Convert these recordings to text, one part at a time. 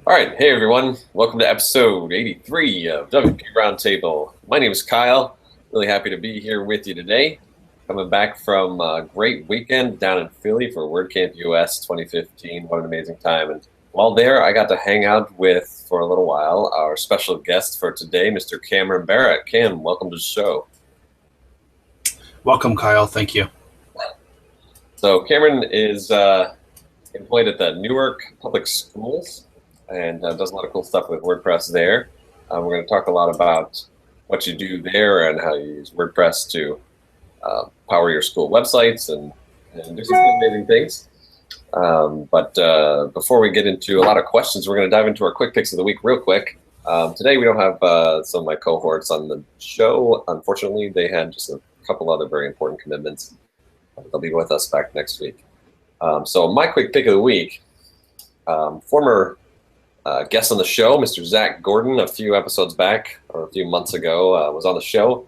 All right, hey everyone, welcome to episode 83 of WP Roundtable. My name is Kyle. Really happy to be here with you today. Coming back from a great weekend down in Philly for WordCamp US 2015. What an amazing time. And while there, I got to hang out with, for a little while, our special guest for today, Mr. Cameron Barrett. Cam, welcome to the show. Welcome, Kyle. Thank you. So Cameron is employed at the Newark Public Schools and does a lot of cool stuff with WordPress there. We're going to talk a lot about what you do there and how you use WordPress to power your school websites and do some amazing things. But before we get into a lot of questions, we're going to dive into our quick picks of the week real quick. Today we don't have some of my cohorts on the show. Unfortunately, they had just a couple other very important commitments. They'll be with us back next week. So my quick pick of the week, former guest on the show, Mr. Zack Gordon, a few episodes back or a few months ago, was on the show.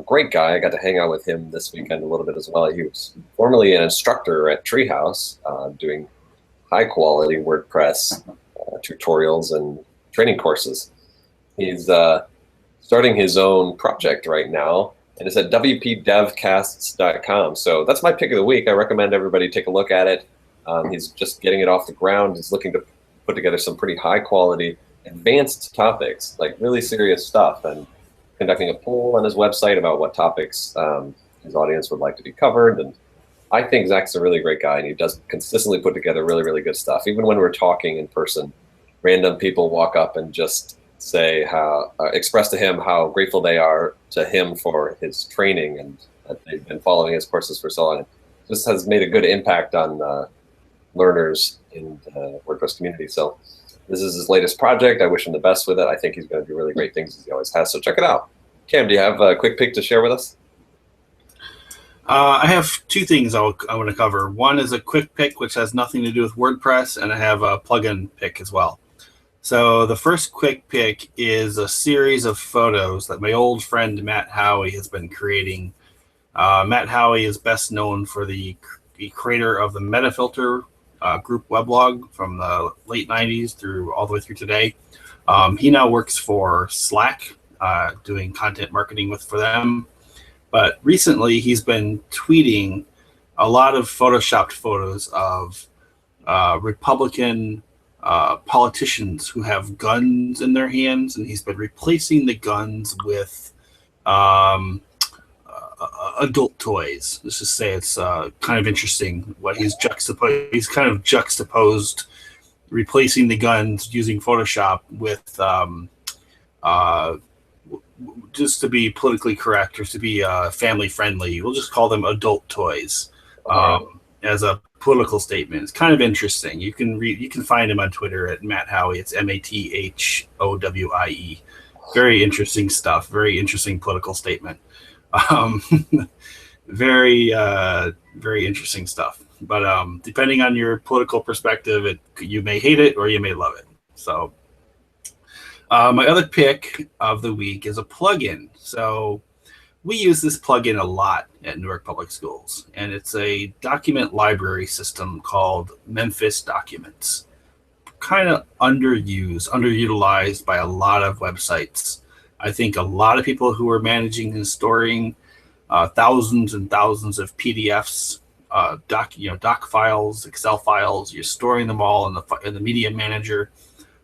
Great guy. I got to hang out with him this weekend a little bit as well. He was formerly an instructor at Treehouse, doing high-quality WordPress tutorials and training courses. He's starting his own project right now, and it's at wpdevcasts.com. So that's my pick of the week. I recommend everybody take a look at it. He's just getting it off the ground. He's looking to put together some pretty high quality, advanced topics, like really serious stuff, and conducting a poll on his website about what topics his audience would like to be covered. And I think Zach's a really great guy, and he does consistently put together really, really good stuff. Even when we're talking in person, random people walk up and just say express to him how grateful they are to him for his training and that they've been following his courses for so long. It just has made a good impact on learners in the WordPress community. So this is his latest project. I wish him the best with it. I think he's going to do really great things as he always has. So check it out. Cam, do you have a quick pick to share with us? I have two things I want to cover. One is a quick pick, which has nothing to do with WordPress, and I have a plugin pick as well. So the first quick pick is a series of photos that my old friend Matt Howey has been creating. Matt Howey is best known for the creator of the Metafilter group Weblog from the late 90s through all the way through today. He now works for Slack, doing content marketing for them. But recently he's been tweeting a lot of photoshopped photos of Republican politicians who have guns in their hands, and he's been replacing the guns with adult toys. Let's just say it's kind of interesting what he's juxtaposed. He's kind of juxtaposed replacing the guns using Photoshop with just to be politically correct or to be family friendly. We'll just call them adult toys as a political statement. It's kind of interesting. You can find him on Twitter at Matt Howey. It's MATHOWIE. Very interesting stuff. Very interesting political statement. Very interesting stuff. But depending on your political perspective, you may hate it or you may love it. So my other pick of the week is a plugin. So we use this plugin a lot at Newark Public Schools, and it's a document library system called Memphis Documents. Kind of underutilized by a lot of websites. I think a lot of people who are managing and storing thousands and thousands of PDFs, doc files, Excel files, you're storing them all in the media manager,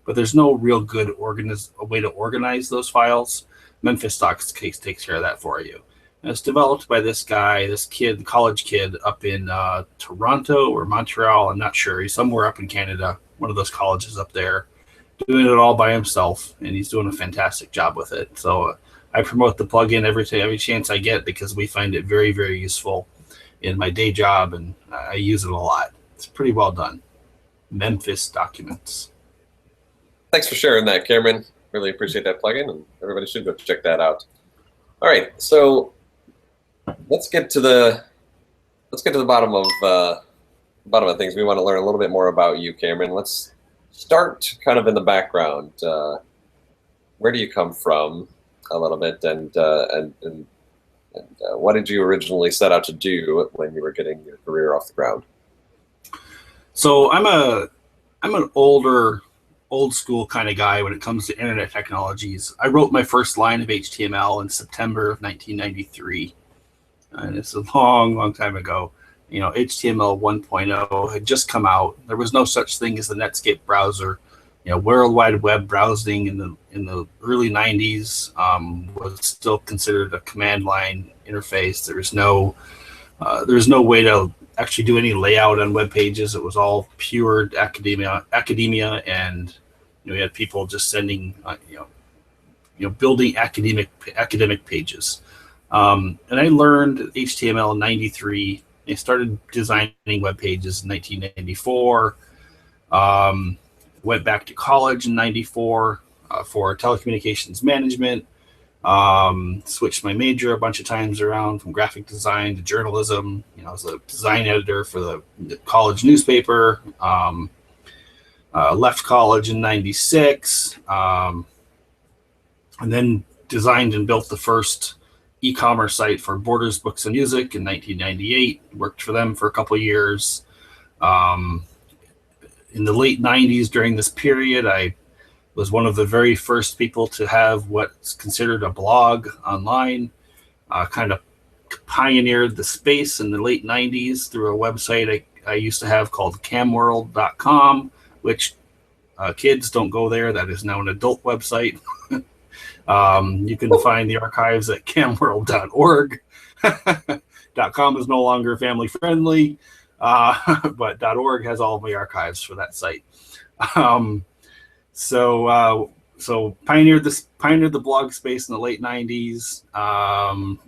but there's no real good way to organize those files. Memphis Docs takes care of that for you. And it's developed by this college kid up in Toronto or Montreal. I'm not sure. He's somewhere up in Canada, one of those colleges up there, doing it all by himself, and he's doing a fantastic job with it. So I promote the plugin every chance I get because we find it very, very useful in my day job, and I use it a lot. It's pretty well done. Memphis Documents. Thanks for sharing that, Cameron. Really appreciate that plugin, and everybody should go check that out. All right, so let's get to the bottom of things. We want to learn a little bit more about you, Cameron. Let's start kind of in the background. Where do you come from, a little bit, and what did you originally set out to do when you were getting your career off the ground? So I'm an older old school kind of guy when it comes to internet technologies. I wrote my first line of HTML in September of 1993, and it's a long time ago. HTML 1.0 had just come out. There was no such thing as the Netscape browser. World Wide Web browsing in the early 90s was still considered a command line interface. There was no way to actually do any layout on web pages. It was all pure academia, and we had people just sending, building academic pages. And I learned HTML in 93. I started designing web pages in 1994. Went back to college in 94 for telecommunications management. Switched my major a bunch of times around from graphic design to journalism. I was a design editor for the college newspaper. Left college in 96, and then designed and built the first e-commerce site for Borders Books and Music in 1998. Worked for them for a couple of years. In the late 90s, during this period, I was one of the very first people to have what's considered a blog online. Kind of pioneered the space in the late 90s through a website I used to have called camworld.com, which kids don't go there. That is now an adult website. You can find the archives at camworld.org. .com is no longer family friendly, but .org has all of my archives for that site. So pioneered the blog space in the late 90s.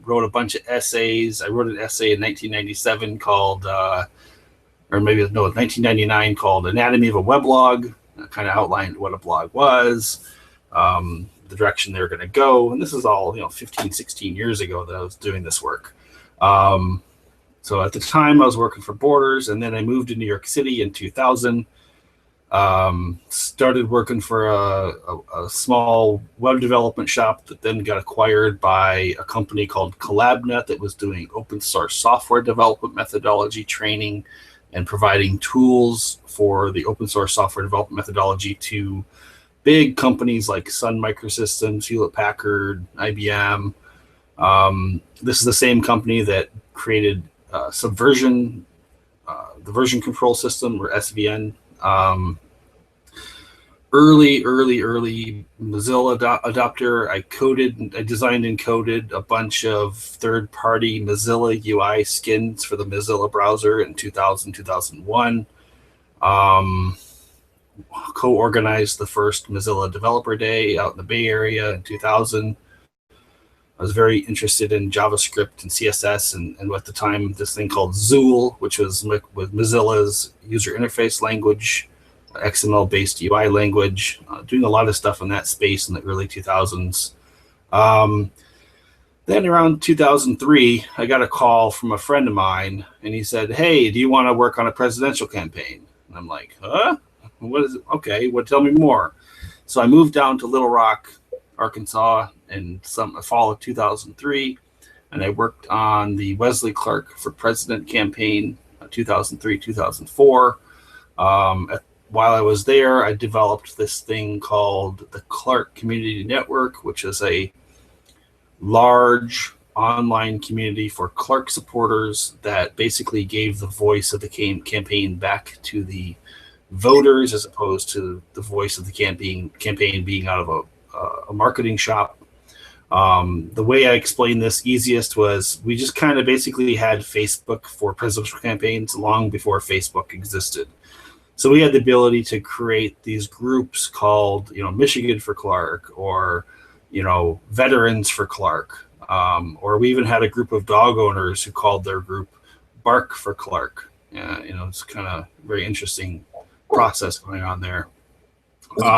Wrote a bunch of essays. I wrote an essay in 1997 called, 1999 called "Anatomy of a Weblog." Kind of outlined what a blog was, the direction they were going to go, and this is all 15, 16 years ago that I was doing this work. So at the time I was working for Borders, and then I moved to New York City in 2000. Started working for a small web development shop that then got acquired by a company called CollabNet that was doing open source software development methodology training and providing tools for the open source software development methodology to big companies like Sun Microsystems, Hewlett Packard, IBM. This is the same company that created Subversion, the version control system, or SVN. Early Mozilla adopter. I designed and coded a bunch of third-party Mozilla UI skins for the Mozilla browser in 2000, 2001. Co-organized the first Mozilla Developer Day out in the Bay Area in 2000. I was very interested in JavaScript and CSS, and at the time, this thing called Zool, which was with Mozilla's user interface language, XML-based UI language, doing a lot of stuff in that space in the early 2000s. Then around 2003, I got a call from a friend of mine, and he said, "Hey, do you want to work on a presidential campaign?" And I'm like, "Huh? What is it? Okay, tell me more." So I moved down to Little Rock, Arkansas in fall of 2003, and I worked on the Wesley Clark for President campaign, 2003, 2004. While I was there, I developed this thing called the Clark Community Network, which is a large online community for Clark supporters that basically gave the voice of the campaign back to the voters, as opposed to the voice of the campaign being out of a marketing shop. The way I explained this easiest was we just kind of basically had Facebook for presidential campaigns long before Facebook existed. So we had the ability to create these groups called, Michigan for Clark, or, Veterans for Clark. Or we even had a group of dog owners who called their group Bark for Clark. It's kind of very interesting process going on there. This is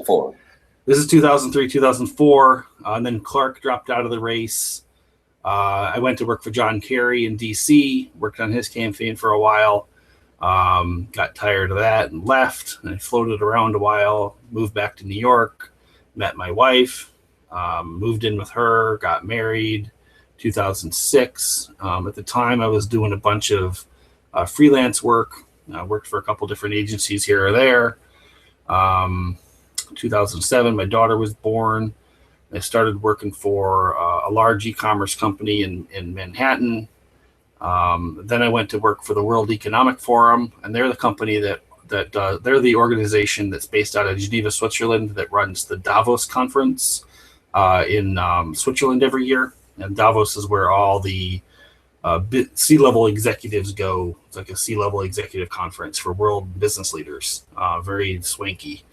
2004. This is 2003, 2004. And then Clark dropped out of the race. I went to work for John Kerry in DC, worked on his campaign for a while. Got tired of that and left, and I floated around a while, moved back to New York, met my wife, moved in with her, got married, 2006. At the time I was doing a bunch of freelance work. I worked for a couple different agencies here or there. 2007, my daughter was born. I started working for a large e-commerce company in Manhattan. Then I went to work for the World Economic Forum, and they're the company they're the organization that's based out of Geneva, Switzerland, that runs the Davos conference in Switzerland every year. And Davos is where all the C-level executives go. It's like a C-level executive conference for world business leaders. Very swanky.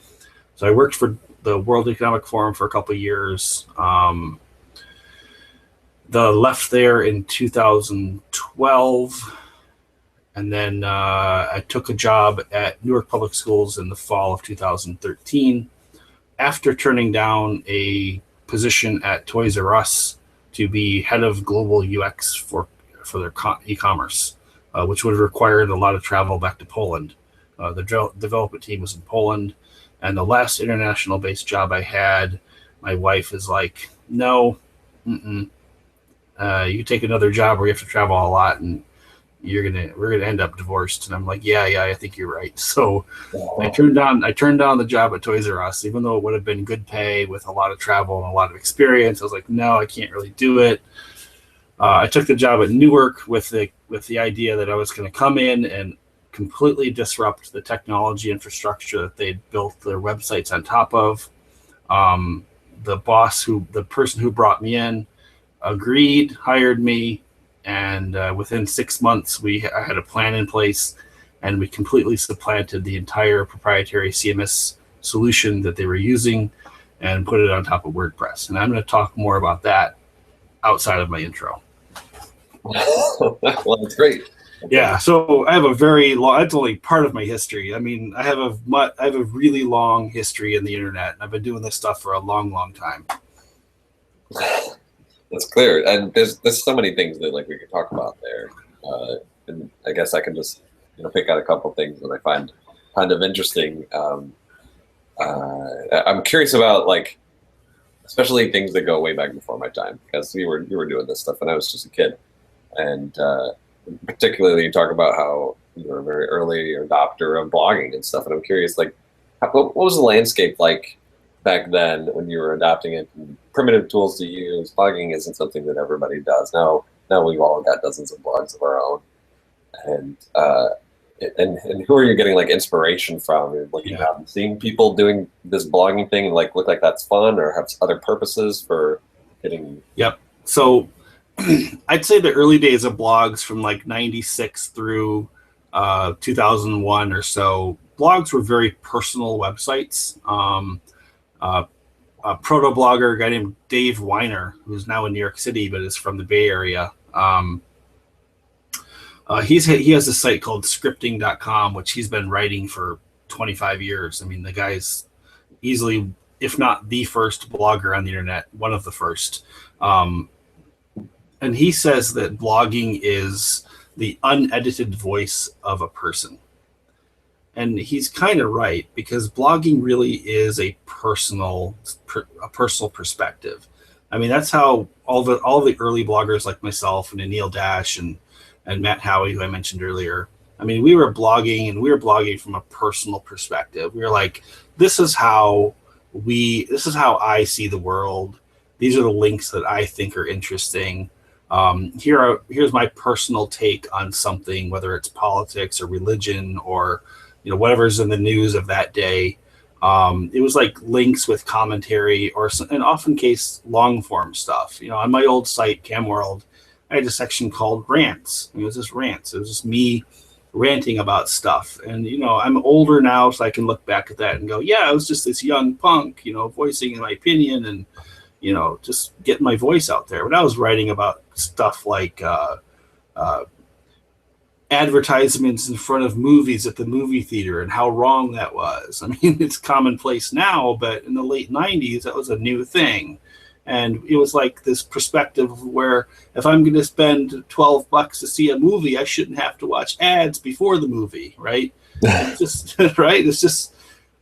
So I worked for the World Economic Forum for a couple of years. Left there in 2012, and then I took a job at Newark Public Schools in the fall of 2013 after turning down a position at Toys R Us to be head of global UX for their e-commerce, which would have required a lot of travel back to Poland. The development team was in Poland, and the last international-based job I had, my wife is like, no, you take another job where you have to travel a lot, and we're gonna end up divorced. And I'm like, yeah, I think you're right. So I turned down the job at Toys R Us, even though it would have been good pay with a lot of travel and a lot of experience. I was like, no, I can't really do it. I took the job at Newark with the idea that I was going to come in and completely disrupt the technology infrastructure that they'd built their websites on top of. The person who brought me in agreed, hired me, and within 6 months, I had a plan in place, and we completely supplanted the entire proprietary CMS solution that they were using and put it on top of WordPress. And I'm going to talk more about that outside of my intro. Well, that's great. Yeah, so I have a very long. That's only part of my history. I mean, I have a really long history in the internet, and I've been doing this stuff for a long, long time. That's clear, and there's so many things that we could talk about there, and I guess I can just pick out a couple things that I find kind of interesting. I'm curious about especially things that go way back before my time, because you were doing this stuff when I was just a kid, and particularly you talk about how you were a very early adopter of blogging and stuff, and I'm curious what was the landscape like back then when you were adopting it? Primitive tools to use. Blogging isn't something that everybody does now. We've all got dozens of blogs of our own, and who are you getting inspiration from? Looking out and seeing people doing this blogging thing and look like that's fun, or have other purposes for getting. Yep. So I'd say the early days of blogs from 96 through 2001 or so, blogs were very personal websites. A proto-blogger, a guy named Dave Weiner, who's now in New York City but is from the Bay Area. He has a site called scripting.com, which he's been writing for 25 years. I mean, the guy's easily, if not the first blogger on the internet, one of the first. And he says that blogging is the unedited voice of a person. And he's kind of right, because blogging really is a personal perspective. I mean, that's how all the early bloggers like myself and Anil Dash and Matt Howie, who I mentioned earlier. I mean, we were blogging from a personal perspective. We were like, this is how I see the world. These are the links that I think are interesting. Here's my personal take on something, whether it's politics or religion or whatever's in the news of that day. It was like links with commentary or in often case long form stuff. On my old site, Camworld, I had a section called rants. It was just rants. It was just me ranting about stuff. And, I'm older now, so I can look back at that and go, yeah, I was just this young punk, voicing my opinion and, just getting my voice out there. But I was writing about stuff like advertisements in front of movies at the movie theater and how wrong that was. I mean, it's commonplace now, but in the late 90s, that was a new thing. And it was like this perspective where if I'm going to spend $12 to see a movie, I shouldn't have to watch ads before the movie, right? It's just right. It's just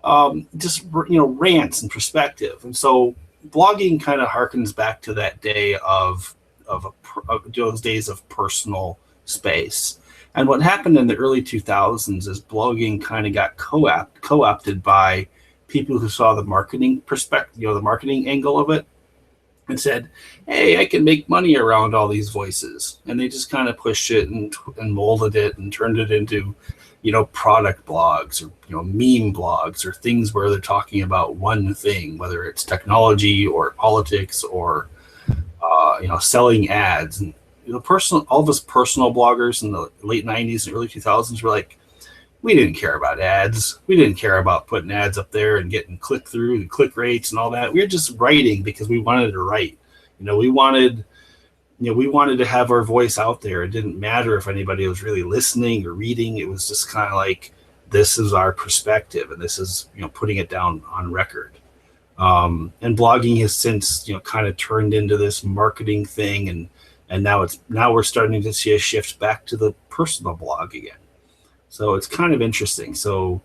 rants and perspective. And so blogging kind of harkens back to that day of those days of personal space. And what happened in the early 2000s is blogging kind of got co-opted by people who saw the marketing perspective, the marketing angle of it, and said, "Hey, I can make money around all these voices," and they just kind of pushed it and molded it and turned it into, product blogs or meme blogs or things where they're talking about one thing, whether it's technology or politics or selling ads. And all of us personal bloggers in the late 90s and early 2000s were like, we didn't care about ads. We didn't care about putting ads up there and getting click through and click rates and all that. We were just writing because we wanted to write. We wanted to have our voice out there. It didn't matter if anybody was really listening or reading. It was just kind of like, this is our perspective, and this is, putting it down on record. And blogging has since, kind of turned into this marketing thing, and now we're starting to see a shift back to the personal blog again. So it's kind of interesting. So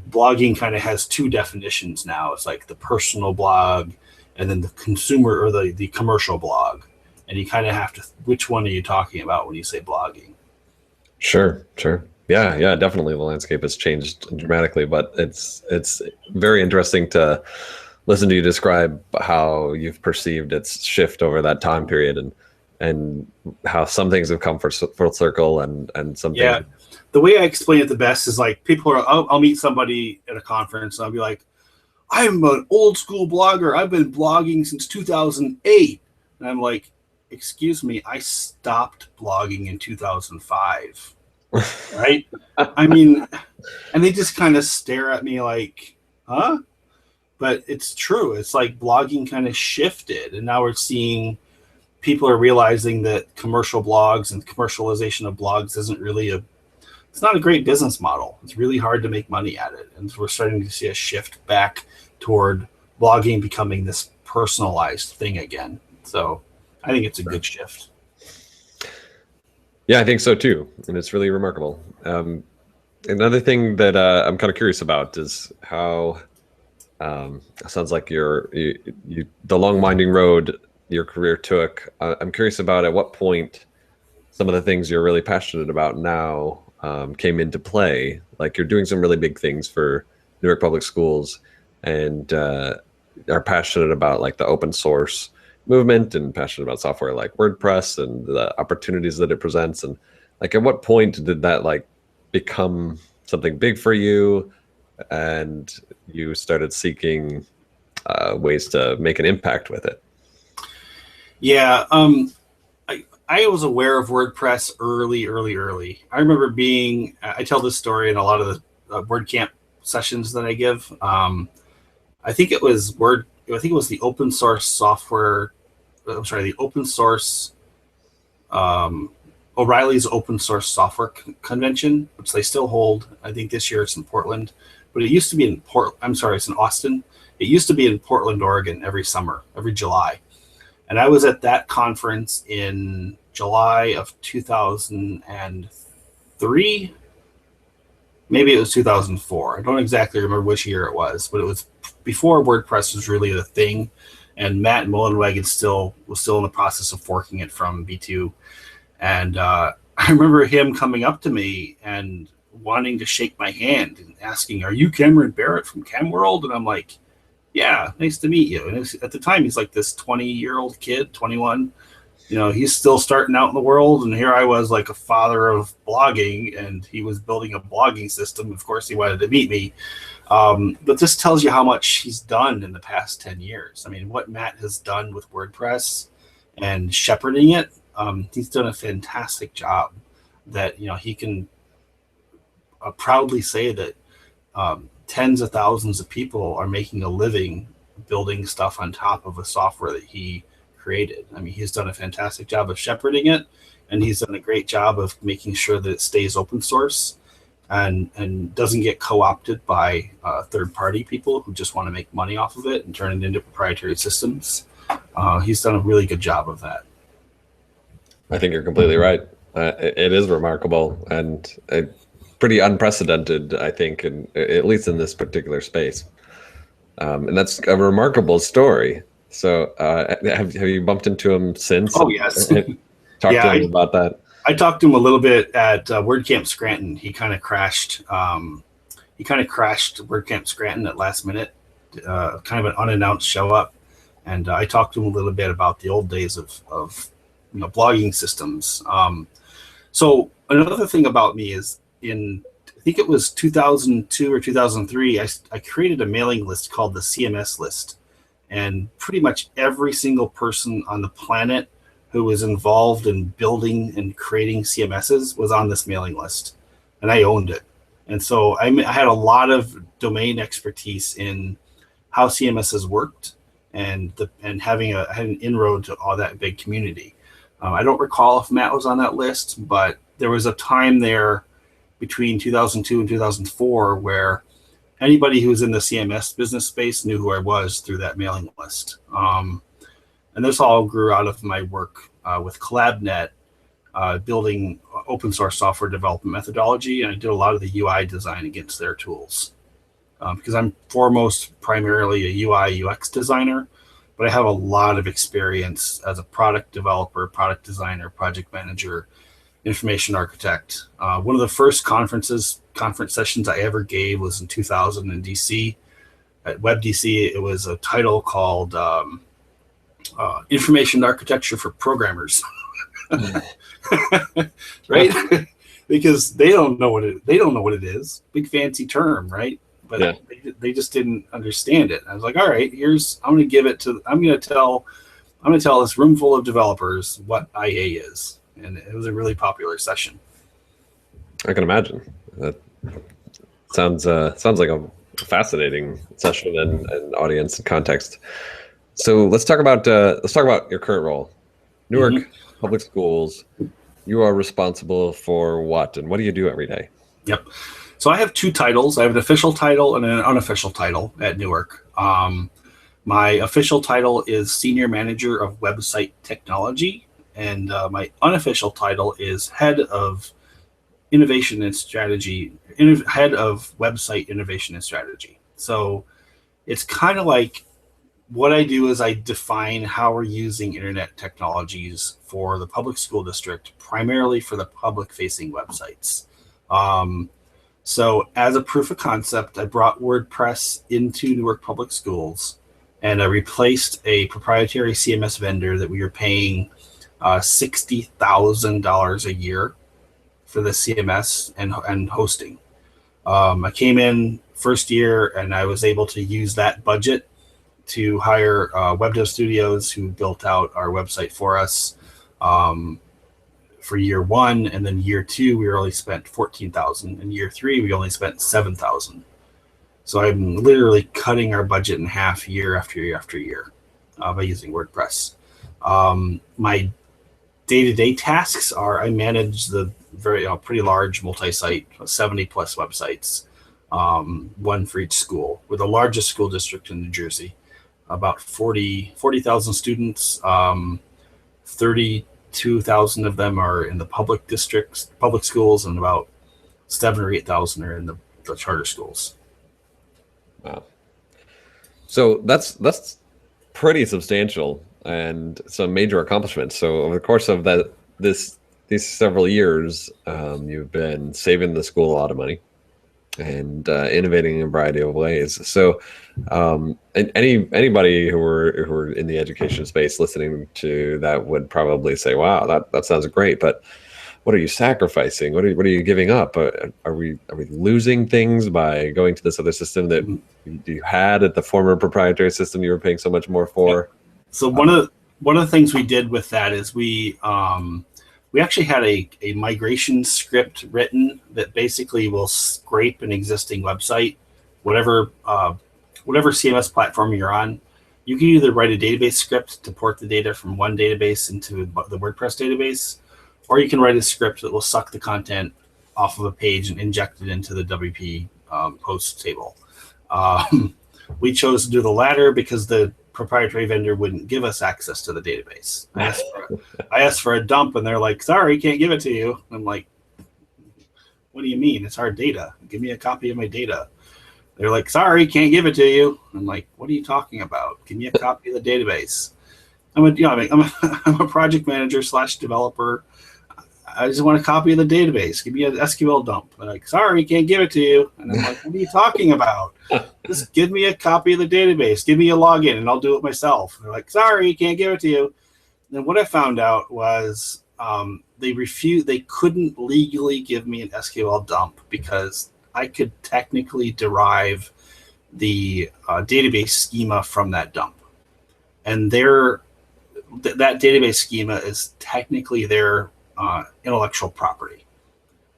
blogging kind of has two definitions now. It's like the personal blog and then the consumer or the commercial blog. And you kind of have to, which one are you talking about when you say blogging? Sure. Yeah, definitely. The landscape has changed dramatically, but it's very interesting to listen to you describe how you've perceived its shift over that time period and how some things have come full circle and some things. Yeah. The way I explain it the best is like I'll meet somebody at a conference and I'll be like, I'm an old school blogger. I've been blogging since 2008. And I'm like, excuse me, I stopped blogging in 2005. Right? I mean, and they just kind of stare at me like, huh? But it's true. It's like blogging kind of shifted. And now we're seeing people are realizing that commercial blogs and commercialization of blogs isn't really it's not a great business model. It's really hard to make money at it. And we're starting to see a shift back toward blogging becoming this personalized thing again. So I think it's a good shift. Yeah, I think so too. And it's really remarkable. Another thing that I'm kind of curious about is how it sounds like the long winding road your career took. I'm curious about at what point some of the things you're really passionate about now came into play. Like you're doing some really big things for Newark Public Schools and are passionate about like the open source movement and passionate about software like WordPress and the opportunities that it presents. And like at what point did that like become something big for you and you started seeking ways to make an impact with it? Yeah, I was aware of WordPress early. I remember I tell this story in a lot of the WordCamp sessions that I give. I think it was the open source software. I'm sorry, the open source O'Reilly's open source software convention, which they still hold. I think this year it's in Portland, but it used to be in it's in Austin. It used to be in Portland, Oregon every summer, every July. And I was at that conference in July of 2003. Maybe it was 2004. I don't exactly remember which year it was, but it was before WordPress was really the thing. And Matt Mullenweg was still in the process of forking it from V2. And I remember him coming up to me and wanting to shake my hand and asking, "Are you Cameron Barrett from CamWorld?" And I'm like, "Yeah, nice to meet you." And at the time, he's like this 20-year-old kid, 21. He's still starting out in the world. And here I was like a father of blogging, and he was building a blogging system. Of course, he wanted to meet me. But this tells you how much he's done in the past 10 years. I mean, what Matt has done with WordPress and shepherding it, he's done a fantastic job that, he can proudly say that tens of thousands of people are making a living building stuff on top of a software that he created. I mean, he's done a fantastic job of shepherding it, and he's done a great job of making sure that it stays open source and doesn't get co-opted by third-party people who just want to make money off of it and turn it into proprietary systems. He's done a really good job of that. I think you're completely right. It is remarkable and pretty unprecedented, I think, at least in this particular space. And that's a remarkable story. So have you bumped into him since? Oh, yes. Talked to him about that? I talked to him a little bit at WordCamp Scranton. He kind of crashed. WordCamp Scranton at last minute. kind of an unannounced show up. And I talked to him a little bit about the old days of blogging systems. So another thing about me is I think it was 2002 or 2003, I created a mailing list called the CMS list. And pretty much every single person on the planet who was involved in building and creating CMSs was on this mailing list. And I owned it. And so I had a lot of domain expertise in how CMSs worked and having an inroad to all that big community. I don't recall if Matt was on that list, but there was a time there between 2002 and 2004 where anybody who was in the CMS business space knew who I was through that mailing list. And this all grew out of my work with CollabNet, building open source software development methodology, and I did a lot of the UI design against their tools. Because I'm primarily a UI UX designer, but I have a lot of experience as a product developer, product designer, project manager, information architect. One of the first conference sessions I ever gave was in 2000 in DC. At WebDC, it was a title called Information Architecture for Programmers. Right? Because they don't know what it is. Big fancy term, right? But yeah. They just didn't understand it. I was like, all right, I'm going to tell this room full of developers what IA is. And it was a really popular session. I can imagine. That sounds like a fascinating session and audience and context. So let's talk about your current role, Newark Public Schools. You are responsible for what, and what do you do every day? Yep. So I have two titles. I have an official title and an unofficial title at Newark. My official title is Senior Manager of Website Technology, and my unofficial title is Head of Innovation and Strategy, Head of Website Innovation and Strategy. So it's kind of like what I do is I define how we're using internet technologies for the public school district, primarily for the public-facing websites. So as a proof of concept, I brought WordPress into Newark Public Schools, and I replaced a proprietary CMS vendor that we were paying $60,000 a year for the CMS and hosting. I came in first year, and I was able to use that budget to hire Web Dev Studios, who built out our website for us for year one, and then year two we only spent $14,000, and year three we only spent $7,000. So I'm literally cutting our budget in half year after year after year by using WordPress. My day-to-day tasks are I manage the pretty large multi-site, 70 plus websites, one for each school. We're the largest school district in New Jersey, about 40,000 students, 32,000 of them are in the public districts, public schools, and about 7,000 or 8,000 are in the charter schools. Wow. So that's pretty substantial and some major accomplishments. So over the course of these several years, you've been saving the school a lot of money and innovating in a variety of ways. So and anybody who were in the education space listening to that would probably say, wow, that sounds great, but what are you sacrificing? What are you giving up? Are we losing things by going to this other system that you had at the former proprietary system you were paying so much more for? So one of the things we did with that is we actually had a migration script written that basically will scrape an existing website, whatever CMS platform you're on. You can either write a database script to port the data from one database into the WordPress database, or you can write a script that will suck the content off of a page and inject it into the WP post table. We chose to do the latter because the proprietary vendor wouldn't give us access to the database. I asked for a dump, and they're like, sorry, can't give it to you. I'm like, what do you mean? It's our data. Give me a copy of my data. They're like, sorry, can't give it to you. I'm like, what are you talking about? Give me a copy of the database. I'm a project manager / developer. I just want a copy of the database. Give me an SQL dump. They're like, sorry, can't give it to you. And I'm like, what are you talking about? Just give me a copy of the database. Give me a login, and I'll do it myself. And they're like, sorry, can't give it to you. And what I found out was they refused. They couldn't legally give me an SQL dump because I could technically derive the database schema from that dump. And that database schema is technically their intellectual property,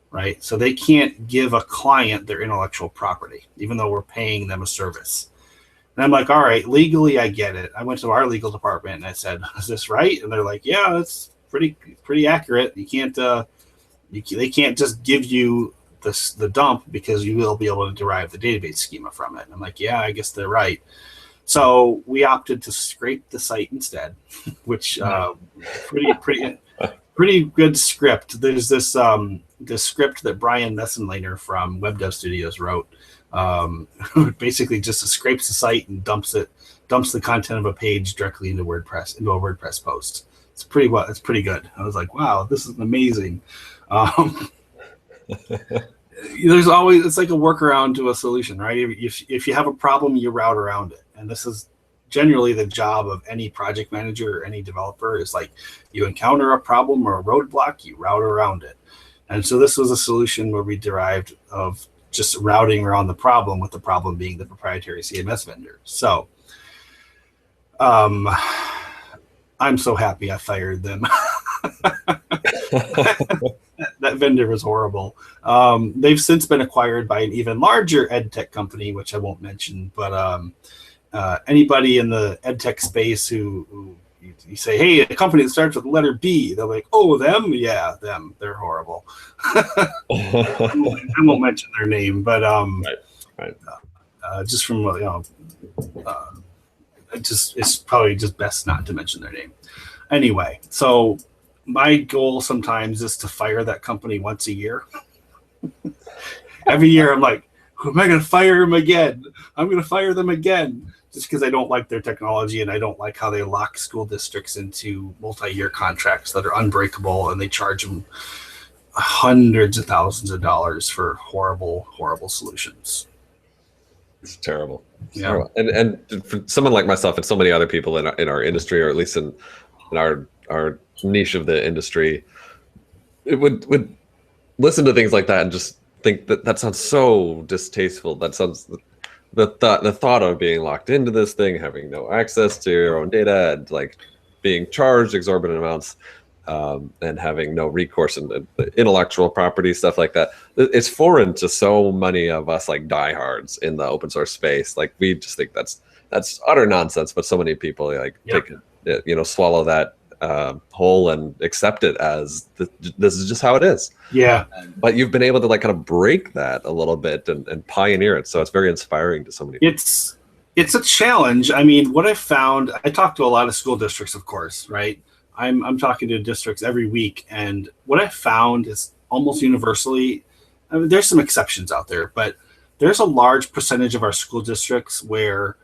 right? So they can't give a client their intellectual property, even though we're paying them a service. And I'm like, all right, legally, I get it. I went to our legal department and I said, is this right? And they're like, yeah, that's pretty accurate. You can't, they can't just give you the dump because you will be able to derive the database schema from it. And I'm like, yeah, I guess they're right. So we opted to scrape the site instead, which pretty good script. There's this script that Brian Messenlaner from Web Dev Studios wrote. Basically just scrapes the site and dumps the content of a page directly into a WordPress post. It's pretty good. I was like, wow, this is amazing. There's always, it's like a workaround to a solution, right? If you have a problem, you route around it. And this is generally the job of any project manager or any developer, is like, you encounter a problem or a roadblock, you route around it. And so this was a solution where we derived of just routing around the problem, with the problem being the proprietary CMS vendor. So I'm so happy I fired them. That vendor was horrible. They've since been acquired by an even larger ed tech company, which I won't mention, but anybody in the ed tech space who you say, hey, a company that starts with the letter B, they're like, oh, them? Yeah, them. They're horrible. I won't mention their name, but right. Just from, it's probably just best not to mention their name. Anyway, so my goal sometimes is to fire that company once a year. Every year I'm like, am I going to fire them again? I'm going to fire them again. Just because I don't like their technology and I don't like how they lock school districts into multi-year contracts that are unbreakable, and they charge them hundreds of thousands of dollars for horrible, horrible solutions. It's terrible. Yeah. Terrible. And for someone like myself and so many other people in our industry, or at least in our niche of the industry, it would listen to things like that and just think that sounds so distasteful. That sounds, the thought of being locked into this thing, having no access to your own data, and like being charged exorbitant amounts, and having no recourse in intellectual property, stuff like that. It's foreign to so many of us, like diehards in the open source space. Like, we just think that's utter nonsense, but so many people take it, swallow that whole and accept it as this is just how it is. Yeah. But you've been able to kind of break that a little bit and pioneer it. So it's very inspiring to so many people. It's a challenge. I mean, what I found, I talk to a lot of school districts, of course, right? I'm talking to districts every week, and what I found is almost universally, I mean, there's some exceptions out there, but there's a large percentage of our school districts where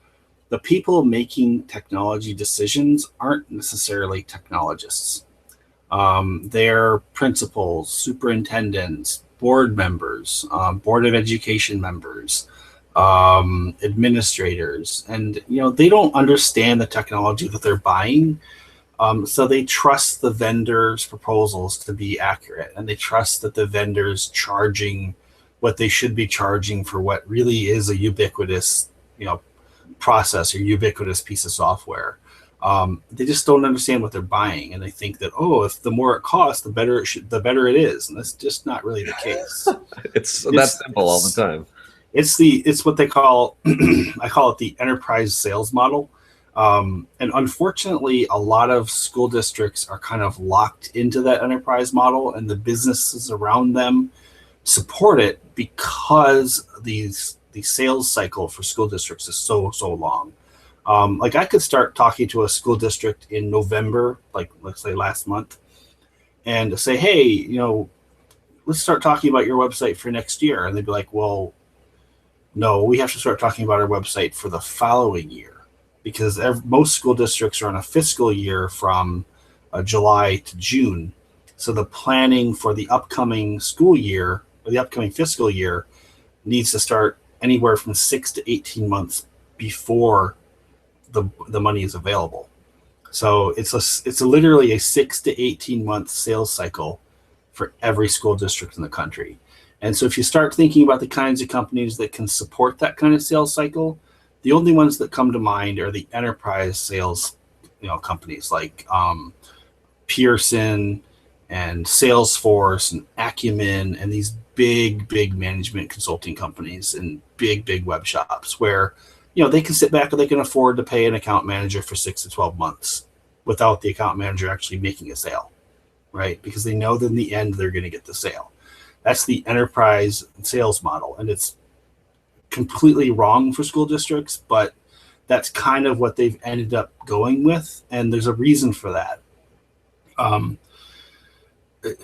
the people making technology decisions aren't necessarily technologists. They're principals, superintendents, board members, board of education members, administrators, and they don't understand the technology that they're buying. So they trust the vendor's proposals to be accurate, and they trust that the vendor's charging what they should be charging for what really is a ubiquitous, process or ubiquitous piece of software. They just don't understand what they're buying, and they think that, if the more it costs, the better it is, and that's just not really the case. It's that simple all the time. It's what they call I call it the enterprise sales model. And unfortunately, a lot of school districts are kind of locked into that enterprise model, and the businesses around them support it because the sales cycle for school districts is so long. Like, I could start talking to a school district in November, like let's say last month, and say, hey, let's start talking about your website for next year. And they'd be like, well, no, we have to start talking about our website for the following year, because most school districts are on a fiscal year from July to June. So the planning for the upcoming school year or the upcoming fiscal year needs to start anywhere from 6 to 18 months before the money is available. So it's literally a 6 to 18 month sales cycle for every school district in the country. And so if you start thinking about the kinds of companies that can support that kind of sales cycle, the only ones that come to mind are the enterprise sales, companies like Pearson and Salesforce and Acumen and these big management consulting companies and big web shops where, they can sit back and they can afford to pay an account manager for 6 to 12 months without the account manager actually making a sale, right? Because they know that in the end, they're going to get the sale. That's the enterprise sales model. And it's completely wrong for school districts, but that's kind of what they've ended up going with. And there's a reason for that. I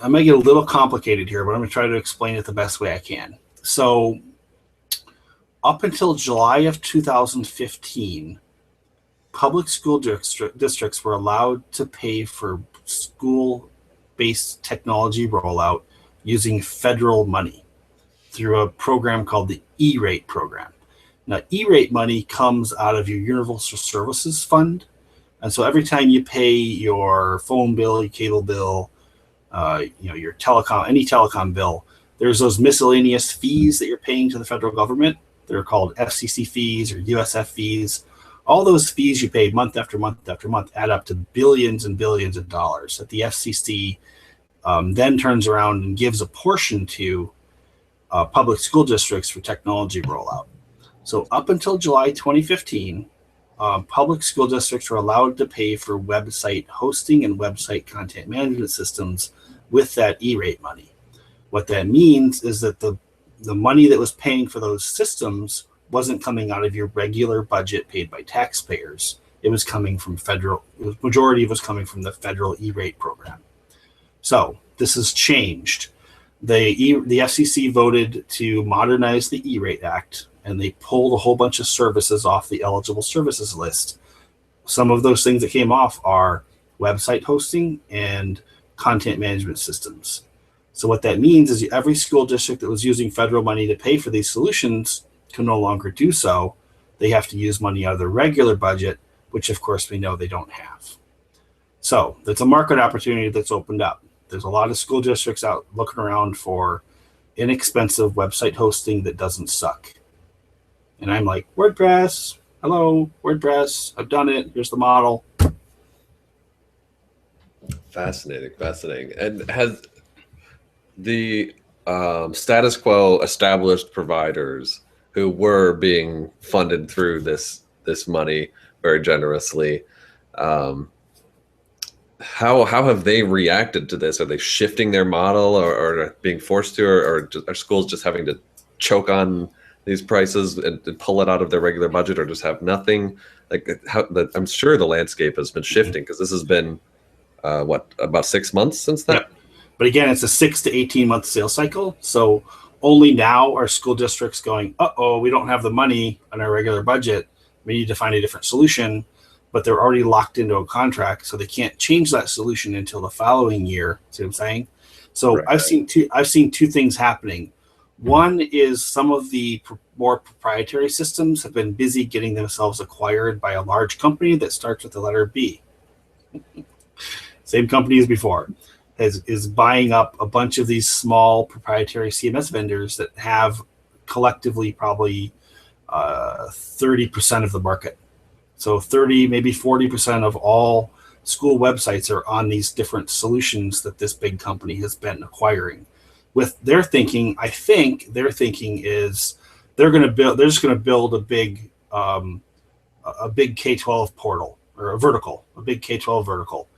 might get a little complicated here, but I'm going to try to explain it the best way I can. So up until July of 2015, public school districts were allowed to pay for school-based technology rollout using federal money through a program called the E-rate program. Now, E-rate money comes out of your Universal Services Fund. And so every time you pay your phone bill, your cable bill, your telecom, any telecom bill, there's those miscellaneous fees that you're paying to the federal government. They're called FCC fees or USF fees. All those fees you pay month after month after month add up to billions and billions of dollars that the FCC then turns around and gives a portion to public school districts for technology rollout. So up until July 2015, public school districts were allowed to pay for website hosting and website content management systems with that E-rate money. What that means is that the money that was paying for those systems wasn't coming out of your regular budget paid by taxpayers. It was coming from majority of it was coming from the federal E-rate program. So this has changed. The FCC voted to modernize the E-rate Act, and they pulled a whole bunch of services off the eligible services list. Some of those things that came off are website hosting and content management systems. So what that means is every school district that was using federal money to pay for these solutions can no longer do so. They have to use money out of their regular budget, which of course we know they don't have. So that's a market opportunity that's opened up. There's a lot of school districts out looking around for inexpensive website hosting that doesn't suck. And I'm like, WordPress, hello, WordPress, I've done it, here's the model. Fascinating. And has the status quo established providers who were being funded through this money very generously, how have they reacted to this? Are they shifting their model or being forced to, or are schools just having to choke on these prices and pull it out of their regular budget, or just have nothing? I'm sure the landscape has been shifting because this has been about 6 months since that. Yep. But again, it's a 6 to 18 month sales cycle. So only now are school districts going, we don't have the money on our regular budget. We need to find a different solution. But they're already locked into a contract, so they can't change that solution until the following year. See what I'm saying? So right. I've seen two things happening. One is some of the more proprietary systems have been busy getting themselves acquired by a large company that starts with the letter B. Same company as before, is buying up a bunch of these small proprietary CMS vendors that have collectively probably 30% of the market. So 30, maybe 40% of all school websites are on these different solutions that this big company has been acquiring. With their thinking, I think their thinking is they're just going to build a big K-12 portal or a big K-12 vertical,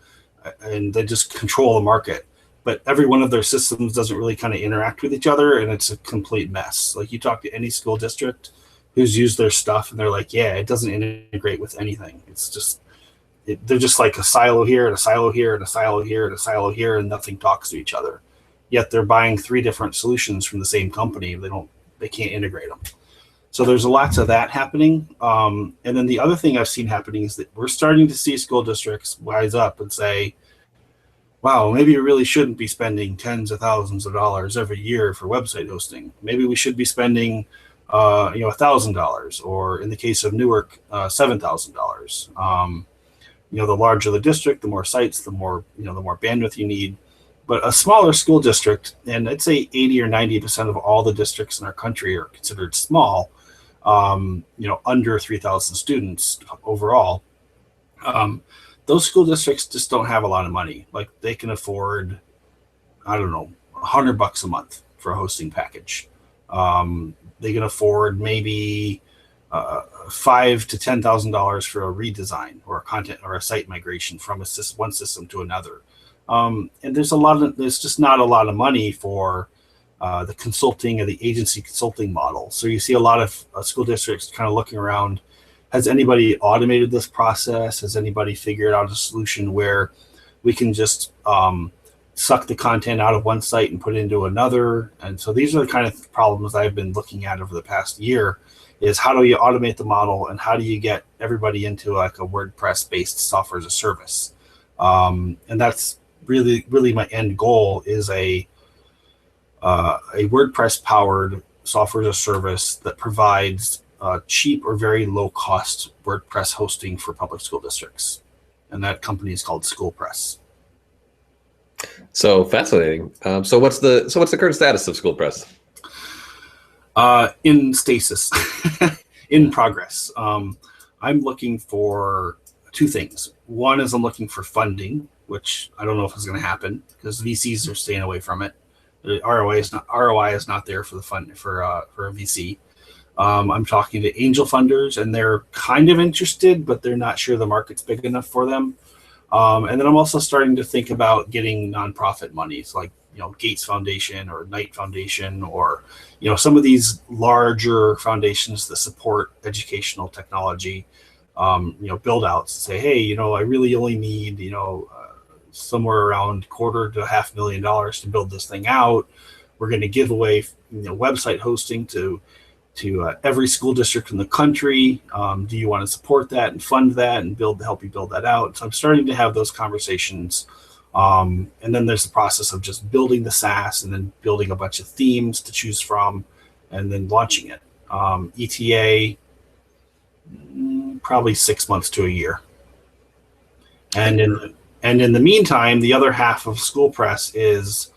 and they just control the market. But every one of their systems doesn't really kind of interact with each other, and it's a complete mess. Like you talk to any school district who's used their stuff, and they're like, yeah, it doesn't integrate with anything. It's just, they're just like a silo here and a silo here and a silo here and a silo here, and nothing talks to each other. Yet they're buying 3 different solutions from the same company. They can't integrate them. So there's lots of that happening. And then the other thing I've seen happening is that we're starting to see school districts wise up and say, wow, maybe we really shouldn't be spending tens of thousands of dollars every year for website hosting. Maybe we should be spending, $1,000, or in the case of Newark, $7,000. The larger the district, the more sites, the more bandwidth you need. But a smaller school district, and I'd say 80 or 90% of all the districts in our country are considered small, under 3,000 students overall. Um, those school districts just don't have a lot of money. Like they can afford, I don't know, $100 a month for a hosting package. They can afford maybe $5,000 to $10,000 for a redesign or a content or a site migration from one system to another. And there's just not a lot of money for the consulting or the agency consulting model. So you see a lot of school districts kind of looking around. Has anybody automated this process? Has anybody figured out a solution where we can just suck the content out of one site and put it into another? And so these are the kind of problems I've been looking at over the past year, is how do you automate the model, and how do you get everybody into like a WordPress based software as a service? And that's really my end goal, is a WordPress powered software as a service that provides cheap or very low cost WordPress hosting for public school districts. And that company is called SchoolPress. So fascinating. So what's the current status of SchoolPress? In stasis, in progress. I'm looking for two things. One is I'm looking for funding, which I don't know if it's going to happen because VCs are staying away from it. The ROI is not there for the fund for a VC. I'm talking to angel funders, and they're kind of interested, but they're not sure the market's big enough for them. And then I'm also starting to think about getting nonprofit monies, like Gates Foundation or Knight Foundation, or some of these larger foundations that support educational technology. Build outs. Say, hey, I really only need somewhere around $250,000 to $500,000 to build this thing out. We're going to give away website hosting to every school district in the country. Do you want to support that and fund that and help you build that out? So I'm starting to have those conversations. And then there's the process of just building the SaaS and then building a bunch of themes to choose from and then launching it. ETA, probably 6 months to a year. And in the meantime, the other half of SchoolPress is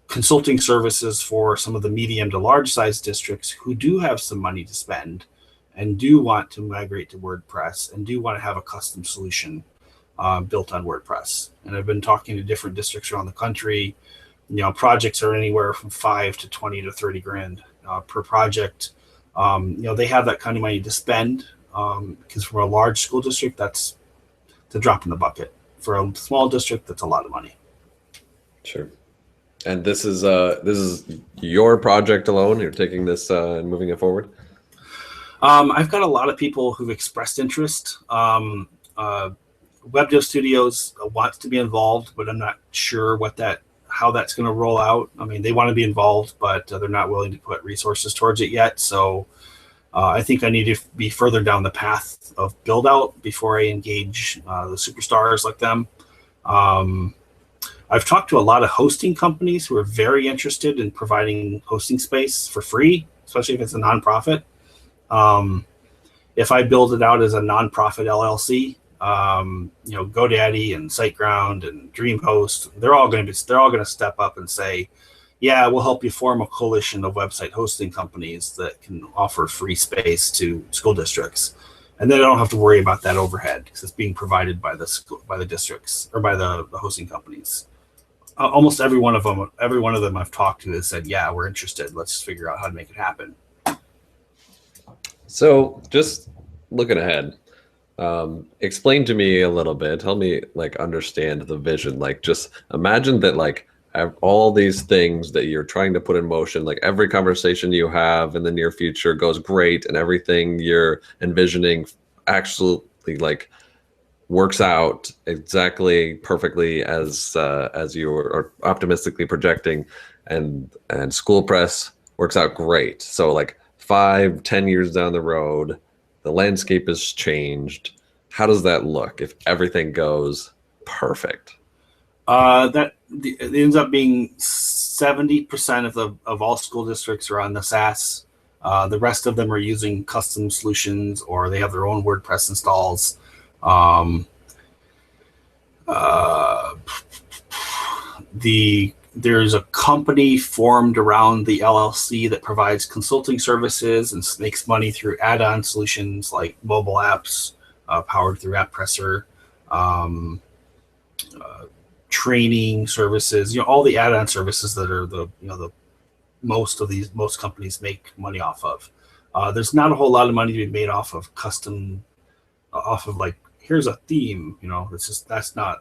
consulting services for some of the medium to large size districts who do have some money to spend and do want to migrate to WordPress and do want to have a custom solution built on WordPress. And I've been talking to different districts around the country. Projects are anywhere from 5 to 20 to 30 grand per project. They have that kind of money to spend because for a large school district, that's the drop in the bucket. For a small district, that's a lot of money. Sure. And this is your project alone? You're taking this and moving it forward? I've got a lot of people who've expressed interest. WebDev Studios wants to be involved, but I'm not sure how that's going to roll out. I mean, they want to be involved, but they're not willing to put resources towards it yet. So I think I need to be further down the path of build out before I engage the superstars like them. I've talked to a lot of hosting companies who are very interested in providing hosting space for free, especially if it's a nonprofit. If I build it out as a nonprofit LLC, GoDaddy and SiteGround and DreamHost, they're all going to step up and say, yeah, we'll help you form a coalition of website hosting companies that can offer free space to school districts. And then I don't have to worry about that overhead because it's being provided by the districts or by the hosting companies. Almost every one of them I've talked to has said, yeah, we're interested. Let's figure out how to make it happen. So just looking ahead, explain to me a little bit, help me understand the vision. Just imagine that all these things that you're trying to put in motion, every conversation you have in the near future goes great and everything you're envisioning actually works out exactly perfectly as you are optimistically projecting, and SchoolPress works out great. So 5-10 years down the road, the landscape has changed. How does that look if everything goes perfect? It ends up being 70% of all school districts are on the SaaS. The rest of them are using custom solutions, or they have their own WordPress installs. There's a company formed around the LLC that provides consulting services and makes money through add-on solutions like mobile apps powered through AppPresser, training services, all the add-on services that are the most companies make money off of. There's not a whole lot of money to be made off of like, here's a theme. That's not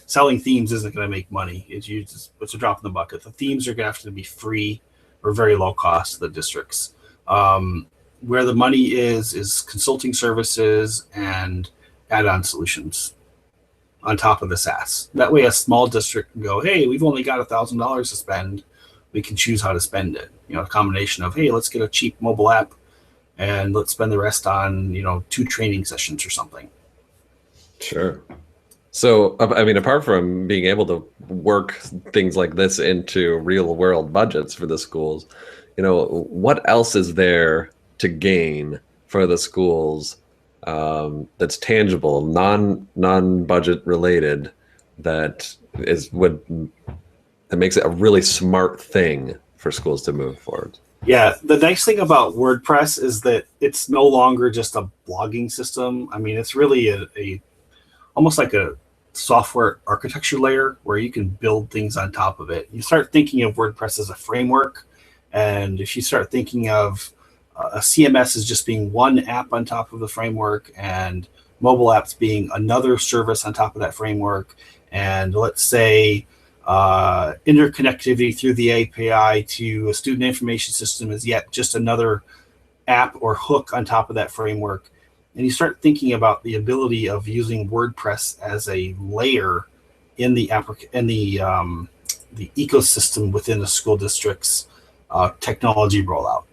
selling themes isn't going to make money. It's a drop in the bucket. The themes are going to have to be free or very low cost to the districts. Where the money is consulting services and add-on solutions on top of the SaaS. That way a small district can go, hey, we've only got $1,000 to spend. We can choose how to spend it. A combination of, hey, let's get a cheap mobile app and let's spend the rest on, 2 training sessions or something. Sure. So, apart from being able to work things like this into real world budgets for the schools, what else is there to gain for the schools that's tangible, non-budget related, that makes it a really smart thing for schools to move forward? Yeah, the nice thing about WordPress is that it's no longer just a blogging system. It's really a almost like a software architecture layer where you can build things on top of it. You start thinking of WordPress as a framework, and if you start thinking of a CMS as just being one app on top of the framework, and mobile apps being another service on top of that framework, and let's say interconnectivity through the API to a student information system is yet just another app or hook on top of that framework. And you start thinking about the ability of using WordPress as a layer in the ecosystem within the school district's technology rollout.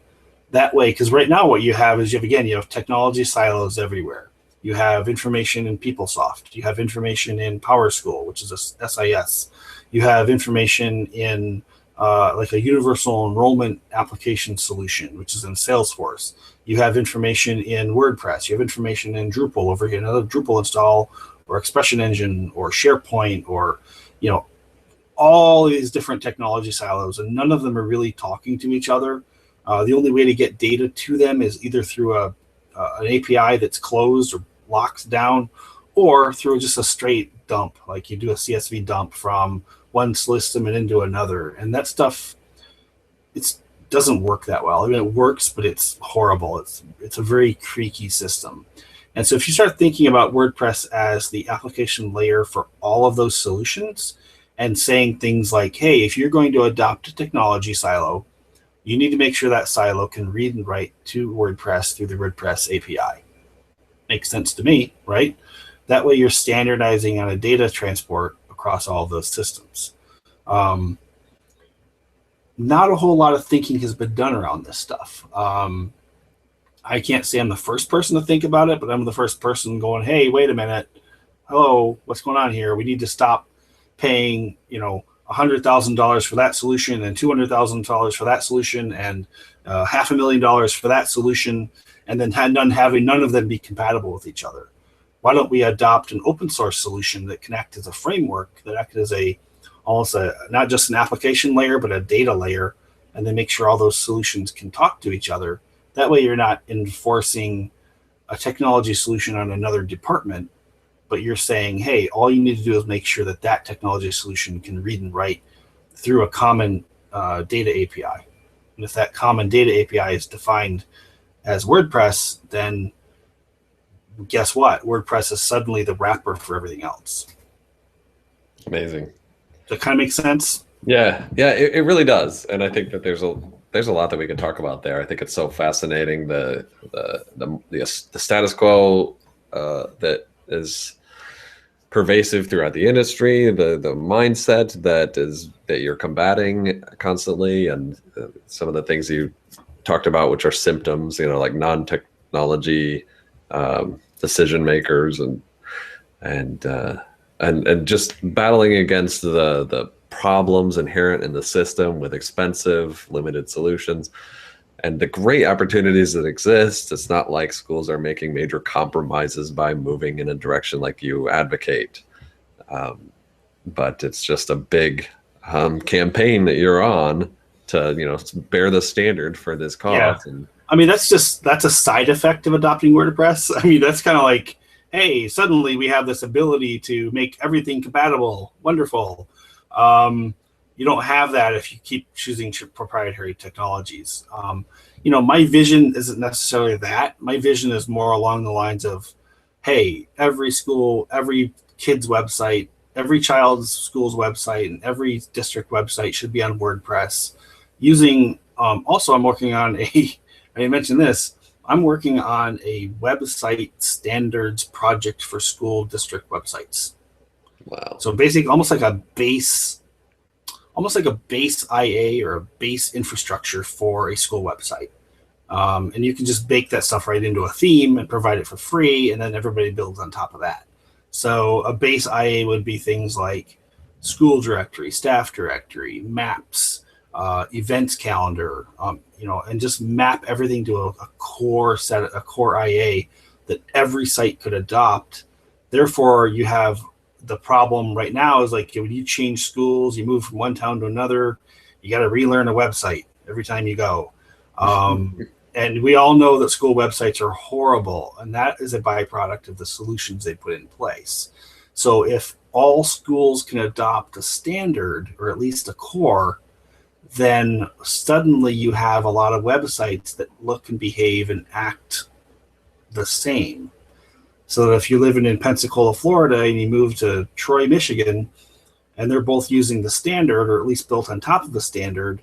That way, because right now what you have is you have technology silos everywhere. You have information in PeopleSoft. You have information in PowerSchool, which is a SIS. You have information in like a universal enrollment application solution, which is in Salesforce. You have information in WordPress. You have information in Drupal over here, another Drupal install, or Expression Engine, or SharePoint, or all these different technology silos, and none of them are really talking to each other. The only way to get data to them is either through an API that's closed or locked down, or through just a straight dump, like you do a CSV dump from one system and into another. And that stuff, it doesn't work that well. It works, but it's horrible. It's a very creaky system. And so if you start thinking about WordPress as the application layer for all of those solutions, and saying things like, hey, if you're going to adopt a technology silo, you need to make sure that silo can read and write to WordPress through the WordPress API. Makes sense to me, right? That way you're standardizing on a data transport across all of those systems. Not a whole lot of thinking has been done around this stuff. I can't say I'm the first person to think about it, but I'm the first person going, hey, wait a minute. Hello, what's going on here? We need to stop paying, $100,000 for that solution and $200,000 for that solution and $500,000 for that solution, and then having none of them be compatible with each other. Why don't we adopt an open source solution that can act as a framework, that act as almost not just an application layer, but a data layer, and then make sure all those solutions can talk to each other. That way you're not enforcing a technology solution on another department, but you're saying, hey, all you need to do is make sure that that technology solution can read and write through a common data API. And if that common data API is defined as WordPress, then guess what? WordPress is suddenly the wrapper for everything else. Amazing. Does that kind of make sense? Yeah, it really does. And I think that there's a lot that we can talk about there. I think it's so fascinating, the status quo that is pervasive throughout the industry, the mindset that you're combating constantly, and some of the things you talked about, which are symptoms, like non-technology decision makers, and and just battling against the problems inherent in the system with expensive, limited solutions and the great opportunities that exist. It's not like schools are making major compromises by moving in a direction like you advocate. But it's just a big campaign that you're on to, bear the standard for this cause. Yeah. And I mean, that's a side effect of adopting WordPress. I mean, that's kind of like, hey, suddenly we have this ability to make everything compatible. Wonderful. You don't have that if you keep choosing proprietary technologies. My vision isn't necessarily that. My vision is more along the lines of, hey, every school, every kid's website, every child's school's website, and every district website should be on WordPress. Using, also, I'm working on I mentioned this, I'm working on a website standards project for school district websites. wow. So basically, almost like a base IA or a base infrastructure for a school website. And you can just bake that stuff right into a theme and provide it for free, and then everybody builds on top of that. So a base IA would be things like school directory, staff directory, maps, events calendar, and just map everything to a core IA that every site could adopt. Therefore, you have the problem right now is like when you change schools, you move from one town to another, you got to relearn a website every time you go. And we all know that school websites are horrible, and that is a byproduct of the solutions they put in place. So if all schools can adopt a standard, or at least a core, then suddenly you have a lot of websites that look and behave and act the same. So that if you're living in Pensacola, Florida, and you move to Troy, Michigan, and they're both using the standard, or at least built on top of the standard,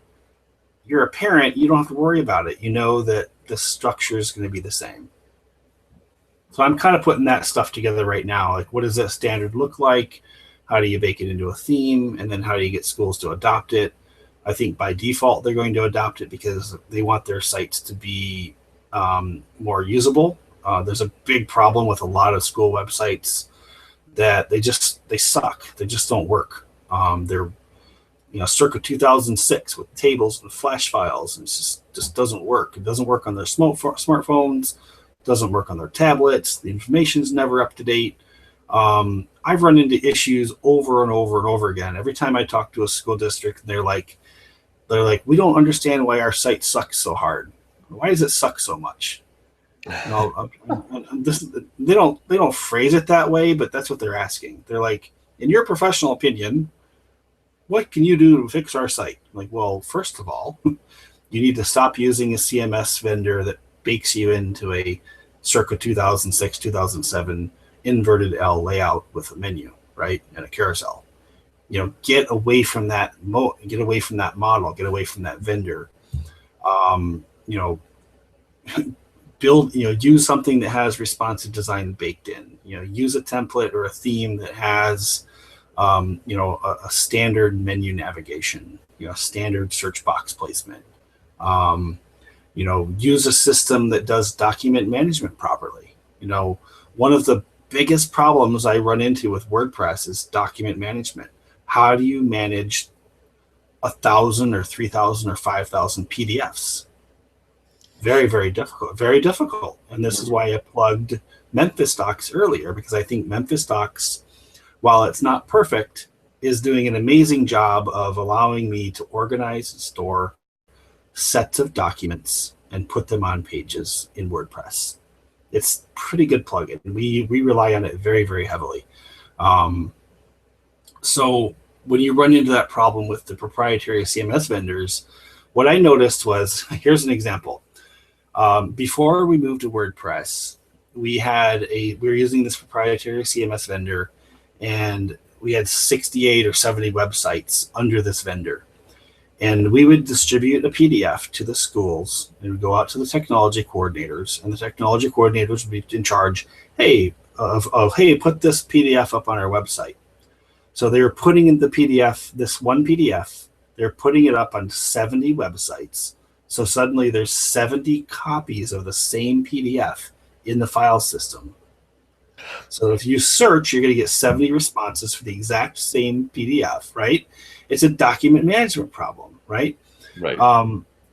you're a parent, you don't have to worry about it. You know that the structure is going to be the same. So I'm kind of putting that stuff together right now. Like, what does that standard look like? How do you bake it into a theme? And then how do you get schools to adopt it? I think by default, they're going to adopt it because they want their sites to be more usable. There's a big problem with a lot of school websites that they suck. They just don't work. They're circa 2006 with tables and flash files, and it just doesn't work. It doesn't work on their smartphones, doesn't work on their tablets. The information's never up to date. I've run into issues over and over and over again. Every time I talk to a school district, they're like, we don't understand why our site sucks so hard. Why does it suck so much? They don't phrase it that way, but that's what they're asking. They're like, in your professional opinion, what can you do to fix our site? I'm like, well, first of all, you need to stop using a CMS vendor that bakes you into a circa 2006, 2007 inverted L layout with a menu, right? And a carousel. Get away from that model, get away from that vendor. Use something that has responsive design baked in. Use a template or a theme that has a standard menu navigation, standard search box placement. Use a system that does document management properly. One of the biggest problems I run into with WordPress is document management. How do you manage 1,000 or 3,000 or 5,000 PDFs? Very, very difficult. Very difficult. And this is why I plugged Memphis Docs earlier, because I think Memphis Docs, while it's not perfect, is doing an amazing job of allowing me to organize and store sets of documents and put them on pages in WordPress. It's a pretty good plugin. We rely on it very, very heavily. So when you run into that problem with the proprietary CMS vendors, what I noticed was, here's an example. Before we moved to WordPress, we were using this proprietary CMS vendor, and we had 68 or 70 websites under this vendor. And we would distribute a PDF to the schools, and would go out to the technology coordinators, and the technology coordinators would be in charge, hey, put this PDF up on our website. So they were putting in the PDF, this one PDF, they're putting it up on 70 websites. So suddenly there's 70 copies of the same PDF in the file system. So if you search, you're going to get 70 responses for the exact same PDF, right? It's a document management problem, right? Right.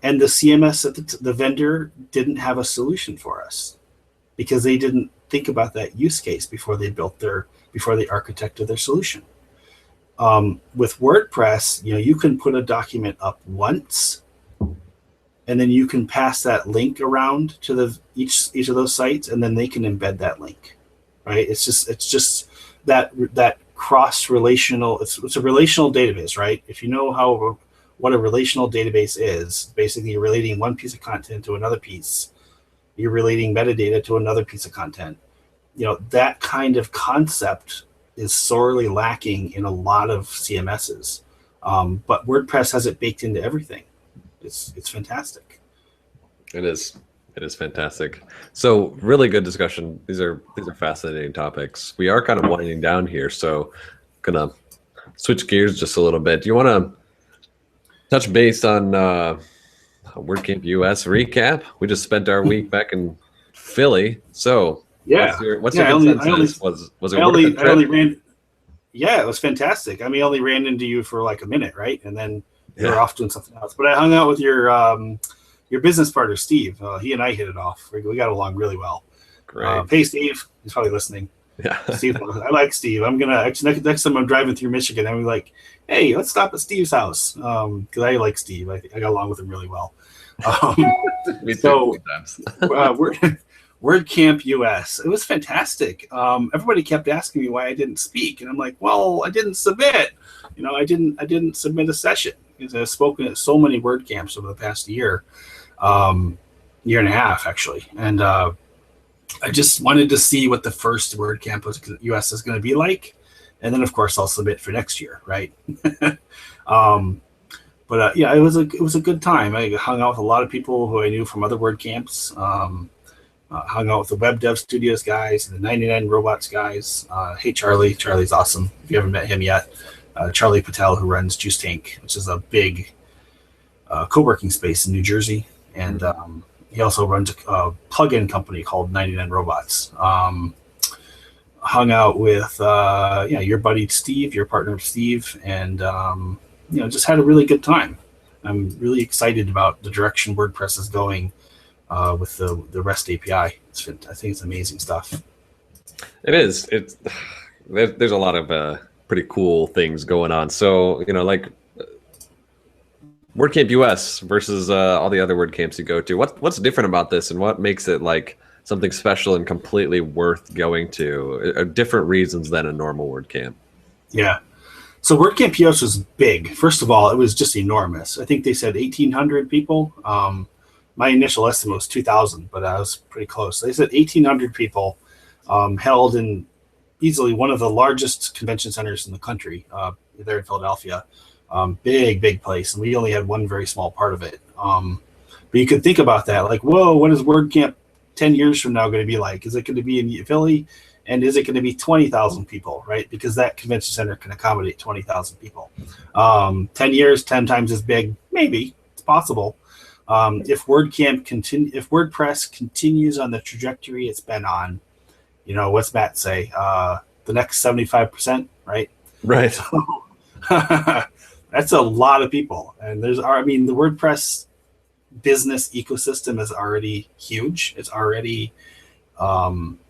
And the CMS at the vendor didn't have a solution for us because they didn't think about that use case before they architected their solution. With WordPress, you can put a document up once, and then you can pass that link around to each of those sites, and then they can embed that link, right? It's just that cross relational. It's a relational database, right? If you know what a relational database is, basically you're relating one piece of content to another piece. You're relating metadata to another piece of content. That kind of concept is sorely lacking in a lot of CMSs. But WordPress has it baked into everything. It's fantastic. It is fantastic. So really good discussion. These are fascinating topics. We are kind of winding down here, so gonna switch gears just a little bit. Do you want to touch base on WordCamp US recap? We just spent our week back in Philly. So yeah, what's your consensus? Was it worth the trip? Yeah, it was fantastic. I only ran into you for like a minute, right? And then you were off doing something else. But I hung out with your business partner, Steve. He and I hit it off. We got along really well. Great. Hey, Steve. He's probably listening. Yeah. Steve, I like Steve. I'm gonna next time I'm driving through Michigan, I'm like, hey, let's stop at Steve's house because I like Steve. I got along with him really well. Me too. WordCamp US. It was fantastic. Everybody kept asking me why I didn't speak, and I'm like, well, I didn't submit. I didn't submit a session because I've spoken at so many WordCamps over the past year and a half actually, and I just wanted to see what the first WordCamp US is going to be like, and then of course I'll submit for next year, right? But it was a good time. I hung out with a lot of people who I knew from other WordCamps. Hung out with the Web Dev Studios guys and the 99 Robots guys. Hey, Charlie. Charlie's awesome. If you haven't met him yet, Charlie Patel, who runs Juice Tank, which is a big co-working space in New Jersey. And he also runs a plug-in company called 99 Robots. Hung out with, your buddy Steve, your partner Steve, and, just had a really good time. I'm really excited about the direction WordPress is going with the REST API. I think it's amazing stuff. It is. There's a lot of pretty cool things going on. So, like WordCamp US versus all the other WordCamps you go to. What's different about this, and what makes it like something special and completely worth going to? Different reasons than a normal WordCamp. Yeah. So WordCamp US was big. First of all, it was just enormous. I think they said 1,800 people. My initial estimate was 2,000, but I was pretty close. They said 1,800 people held in easily one of the largest convention centers in the country there in Philadelphia. Big place. And we only had one very small part of it. But you could think about that. Like, whoa, what is WordCamp 10 years from now going to be like? Is it going to be in Philly? And is it going to be 20,000 people, right? Because that convention center can accommodate 20,000 people. 10 years, 10 times as big, maybe. It's possible. If WordPress continues on the trajectory it's been on, what's Matt say? The next 75%, right? Right. So, that's a lot of people. And the WordPress business ecosystem is already huge. It's already,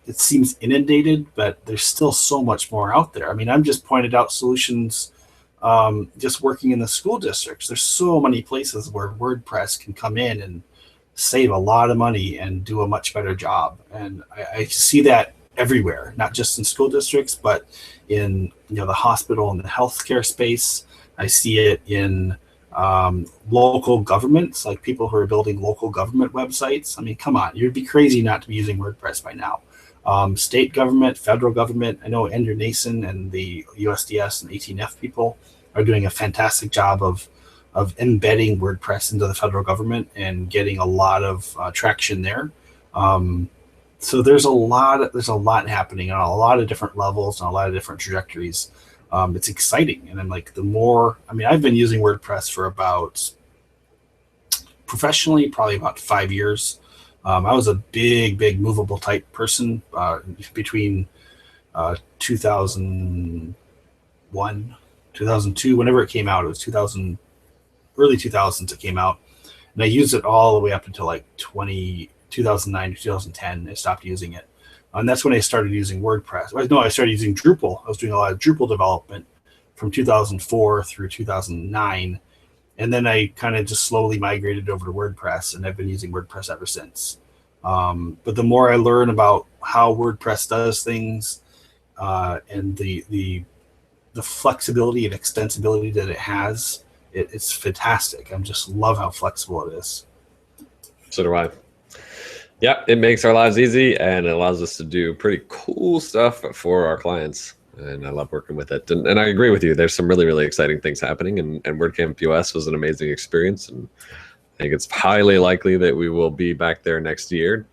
it seems inundated, but there's still so much more out there. I'm just pointed out solutions. Just working in the school districts, there's so many places where WordPress can come in and save a lot of money and do a much better job. And I see that everywhere, not just in school districts, but in the hospital and the healthcare space. I see it in local governments, like people who are building local government websites. Come on, you'd be crazy not to be using WordPress by now. State government, federal government. I know Andrew Nason and the USDS and 18F people are doing a fantastic job of embedding WordPress into the federal government and getting a lot of traction there. So there's a lot happening on a lot of different levels and a lot of different trajectories. It's exciting, and I'm like, I've been using WordPress for professionally probably about 5 years. I was a big movable type person between 2001, 2002, whenever it came out. It was 2000, early 2000s it came out. And I used it all the way up until like 2009 to 2010. I stopped using it. And that's when I started using WordPress. No, I started using Drupal. I was doing a lot of Drupal development from 2004 through 2009. And then I kind of just slowly migrated over to WordPress, and I've been using WordPress ever since. But the more I learn about how WordPress does things, and the flexibility and extensibility that it has, it's fantastic. I just love how flexible it is. So do I. Yeah, it makes our lives easy, and it allows us to do pretty cool stuff for our clients. And I love working with it. And I agree with you. There's some really, really exciting things happening. And WordCamp US was an amazing experience. And I think it's highly likely that we will be back there next year.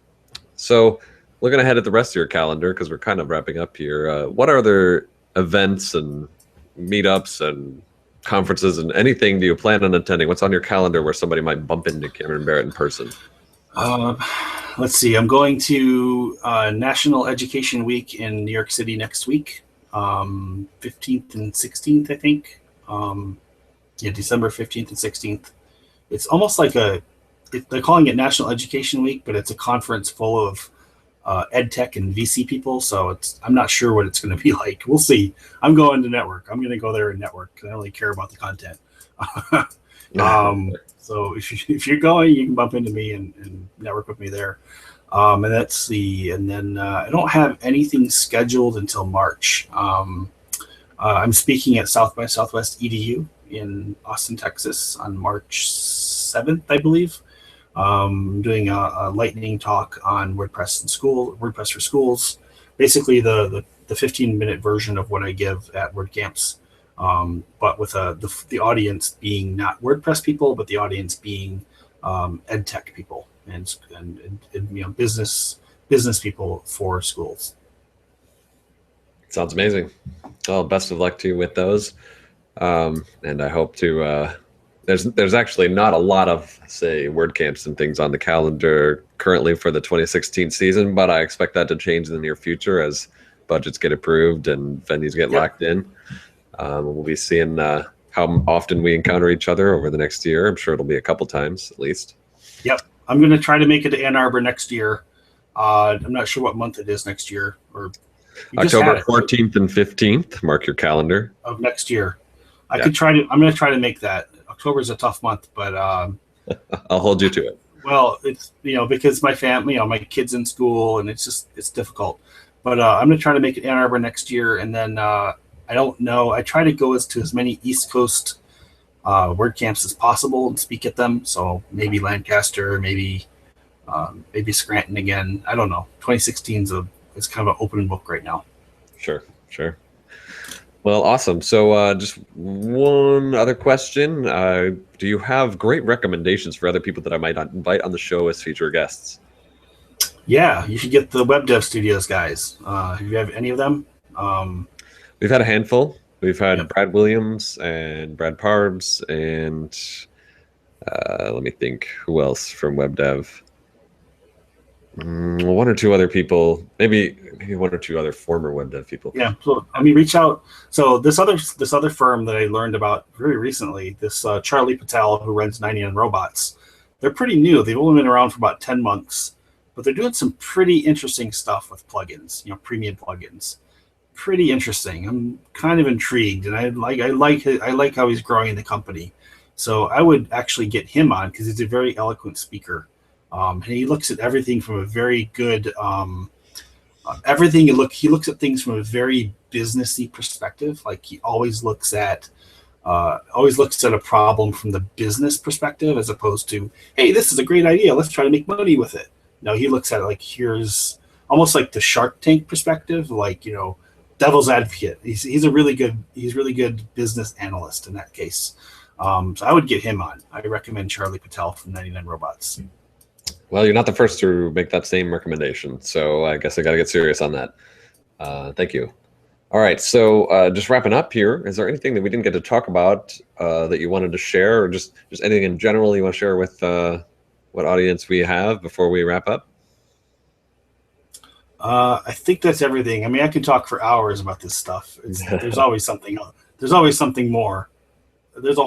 So looking ahead at the rest of your calendar, because we're kind of wrapping up here, what other events and meetups and conferences and anything do you plan on attending? What's on your calendar where somebody might bump into Cameron Barrett in person? Let's see. I'm going to National Education Week in New York City next week. 15th and 16th, I think. December 15th and 16th. It's almost like they're calling it National Education Week, but it's a conference full of ed tech and VC people. So I'm not sure what it's going to be like. We'll see. I'm going to network. I'm going to go there and network. I don't really care about the content. So if you're going, you can bump into me and network with me there. And then I don't have anything scheduled until March. I'm speaking at South by Southwest EDU in Austin, Texas on March 7th, I believe. Doing a lightning talk on WordPress for schools, basically the 15-minute version of what I give at WordCamps, but with the audience being not WordPress people, but the audience being ed tech people. And business people for schools. Sounds amazing. Well, best of luck to you with those. And I hope to. There's actually not a lot of, say, WordCamps and things on the calendar currently for the 2016 season, but I expect that to change in the near future as budgets get approved and venues get locked in. We'll be seeing how often we encounter each other over the next year. I'm sure it'll be a couple times at least. Yep. I'm going to try to make it to Ann Arbor next year. I'm not sure what month it is next year. Or October 14th and 15th. Mark your calendar. Of next year. I'm going to try to make that. October is a tough month, but I'll hold you to it. Well, it's because my family, my kids in school, and it's difficult. But I'm going to try to make it Ann Arbor next year, and then I don't know. I try to go to as many East Coast WordCamps as possible and speak at them. So maybe Lancaster, maybe Scranton again. I don't know. 2016 is kind of an open book right now. Sure. Well, awesome. So just one other question. Do you have great recommendations for other people that I might invite on the show as featured guests? Yeah, you should get the Web Dev Studios guys. Have you have any of them? We've had a handful. We've had Brad Williams and Brad Parbs and let me think, who else from Web Dev? One or two other people, maybe one or two other former Web Dev people. Yeah, so reach out. So this other firm that I learned about very recently, this Charlie Patel, who runs 99 Robots, they're pretty new. They've only been around for about 10 months, but they're doing some pretty interesting stuff with plugins, premium plugins. Pretty interesting. I'm kind of intrigued, and I like how he's growing the company. So I would actually get him on because he's a very eloquent speaker. And he looks at everything from a very good he looks at things from a very businessy perspective. Like he always looks at a problem from the business perspective as opposed to, hey, this is a great idea, let's try to make money with it. No, he looks at it like, here's almost like the Shark Tank perspective, like, devil's advocate. He's really good business analyst in that case. So I would get him on. I recommend Charlie Patel from 99 Robots. Well, you're not the first to make that same recommendation, so I guess I got to get serious on that. Thank you. All right, so just wrapping up here, is there anything that we didn't get to talk about that you wanted to share, or just anything in general you want to share with what audience we have before we wrap up? I think that's everything. I mean, I could talk for hours about this stuff. There's always something else. There's always something more. There's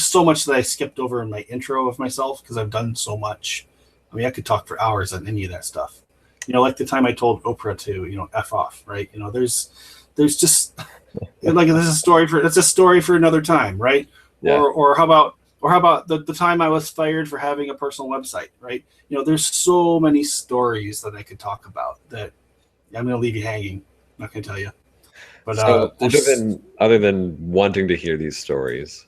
so much that I skipped over in my intro of myself because I've done so much. I mean, I could talk for hours on any of that stuff. Like the time I told Oprah to, F off, right? There's just like that's a story for another time, right? Yeah. Or how about the time I was fired for having a personal website, right? There's so many stories that I could talk about that I'm going to leave you hanging. I'm not going to tell you. But so other than wanting to hear these stories,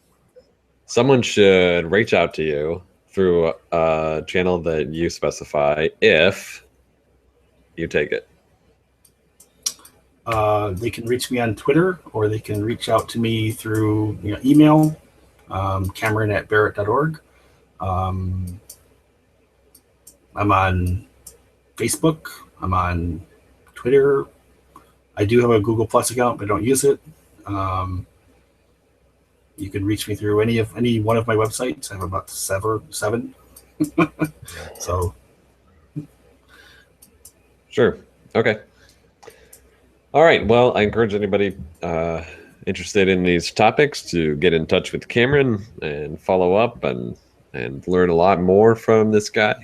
someone should reach out to you through a channel that you specify if you take it. They can reach me on Twitter, or they can reach out to me through email, Cameron@barrett.org. I'm on Facebook. I'm on Twitter. I do have a Google Plus account, but I don't use it. You can reach me through any one of my websites. I have about seven. So. Sure. Okay. All right. Well, I encourage anybody interested in these topics to get in touch with Cameron and follow up and learn a lot more from this guy.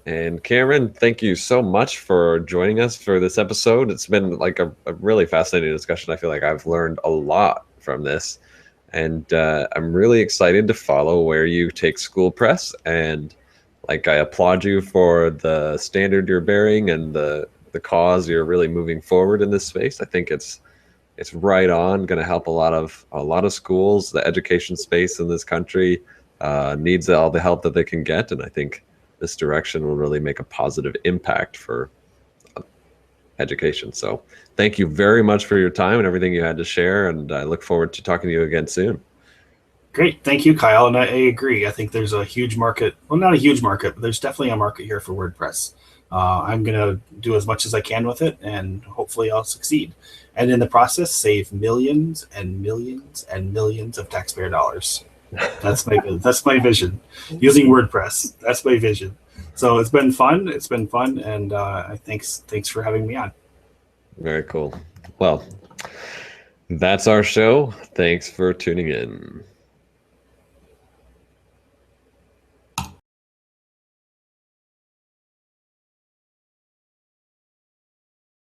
And Cameron, thank you so much for joining us for this episode. It's been like a really fascinating discussion. I feel like I've learned a lot from this. And I'm really excited to follow where you take School Press. And I applaud you for the standard you're bearing and the cause you're really moving forward in this space. I think it's right on, going to help a lot of schools. The education space in this country needs all the help that they can get, and I think this direction will really make a positive impact for education. So thank you very much for your time and everything you had to share, and I look forward to talking to you again soon. Great. Thank you, Kyle. And I agree. I think there's a huge market. Well, not a huge market, but there's definitely a market here for WordPress. I'm going to do as much as I can with it, and hopefully I'll succeed. And in the process, save millions and millions and millions of taxpayer dollars. That's my vision. Using WordPress. That's my vision. So it's been fun. And thanks for having me on. Very cool. Well, that's our show. Thanks for tuning in.